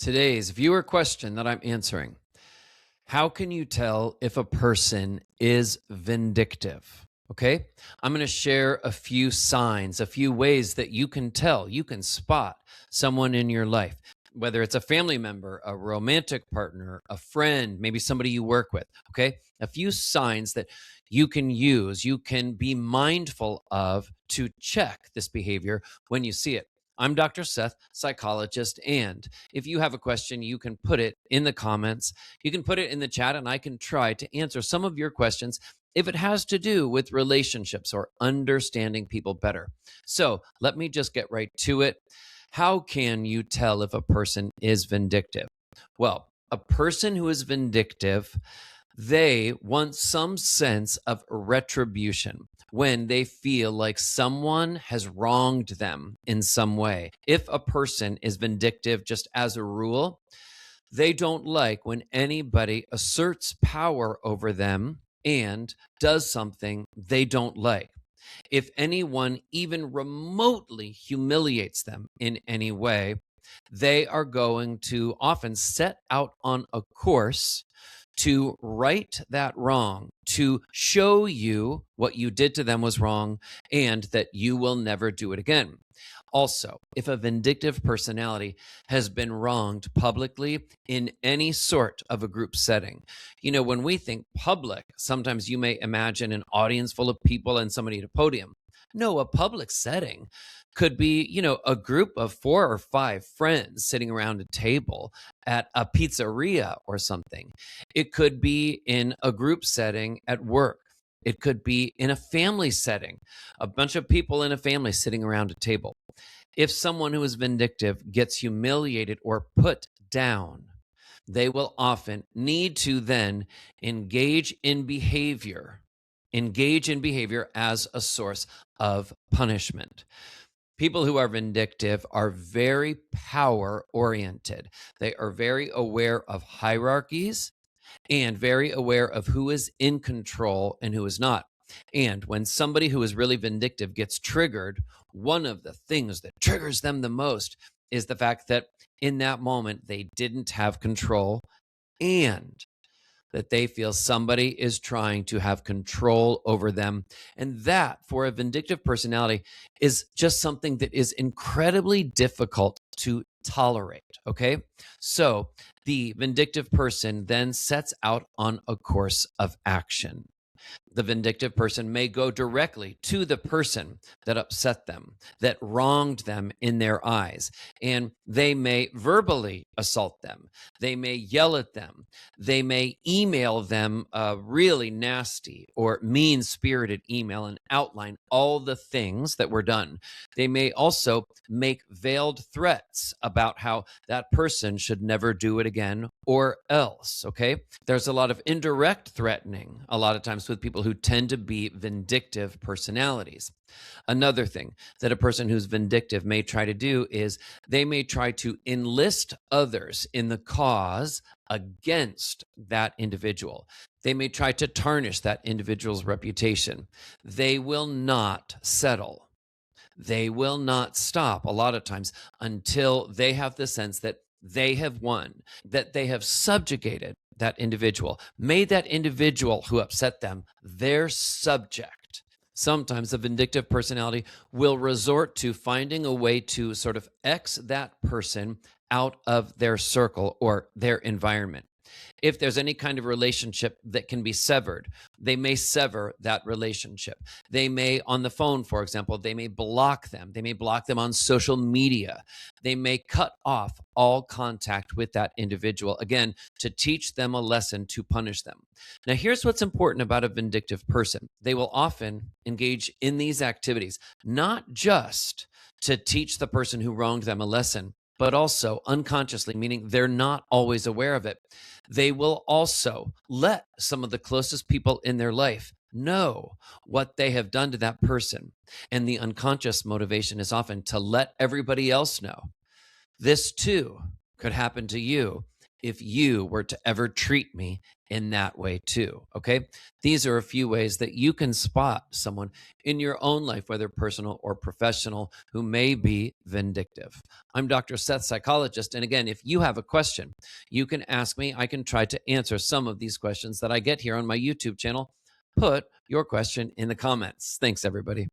Today's viewer question that I'm answering: how can you tell if a person is vindictive? Okay. I'm going to share a few signs, a few ways that you can tell, you can spot someone in your life, whether it's a family member, a romantic partner, a friend, maybe somebody you work with. Okay. A few signs that you can use, you can be mindful of to check this behavior when you see it. I'm Dr. Seth, psychologist. And if you have a question, you can put it in the comments. You can put it in the chat, and I can try to answer some of your questions if it has to do with relationships or understanding people better. So let me just get right to it. How can you tell if a person is vindictive? Well, a person who is vindictive, they want some sense of retribution when they feel like someone has wronged them in some way. If a person is vindictive, just as a rule, they don't like when anybody asserts power over them and does something they don't like. If anyone even remotely humiliates them in any way, they are going to often set out on a course to right that wrong, to show you what you did to them was wrong and that you will never do it again. Also, if a vindictive personality has been wronged publicly in any sort of a group setting, when we think public, sometimes you may imagine an audience full of people and somebody at a podium. No, a public setting could be, a group of 4 or 5 friends sitting around a table at a pizzeria or something. It could be in a group setting at work. It could be in a family setting, a bunch of people in a family sitting around a table. If someone who is vindictive gets humiliated or put down, they will often need to then engage in behavior as a source of punishment. People who are vindictive are very power oriented. They are very aware of hierarchies and very aware of who is in control and who is not. And when somebody who is really vindictive gets triggered, one of the things that triggers them the most is the fact that in that moment they didn't have control and that they feel somebody is trying to have control over them. And that, for a vindictive personality, is just something that is incredibly difficult to tolerate. Okay. So the vindictive person then sets out on a course of action. The vindictive person may go directly to the person that upset them, that wronged them in their eyes, and they may verbally assault them. They may yell at them. They may email them a really nasty or mean-spirited email and outline all the things that were done. They may also make veiled threats about how that person should never do it again or else, okay? There's a lot of indirect threatening a lot of times with people who tend to be vindictive personalities. Another thing that a person who's vindictive may try to do is they may try to enlist others in the cause against that individual. They may try to tarnish that individual's reputation. They will not settle. They will not stop a lot of times until they have the sense that they have won, that they have subjugated that individual, made that individual who upset them their subject. Sometimes a vindictive personality will resort to finding a way to sort of X that person out of their circle or their environment. If there's any kind of relationship that can be severed, they may sever that relationship. They may, on the phone, for example, they may block them. They may block them on social media. They may cut off all contact with that individual, again, to teach them a lesson, to punish them. Now, here's what's important about a vindictive person. They will often engage in these activities, not just to teach the person who wronged them a lesson, but also unconsciously, meaning they're not always aware of it. They will also let some of the closest people in their life know what they have done to that person. And the unconscious motivation is often to let everybody else know. This too could happen to you if you were to ever treat me in that way too. Okay. These are a few ways that you can spot someone in your own life, whether personal or professional, who may be vindictive. I'm Dr. Seth, psychologist. And again, if you have a question, you can ask me. I can try to answer some of these questions that I get here on my YouTube channel. Put your question in the comments. Thanks, everybody.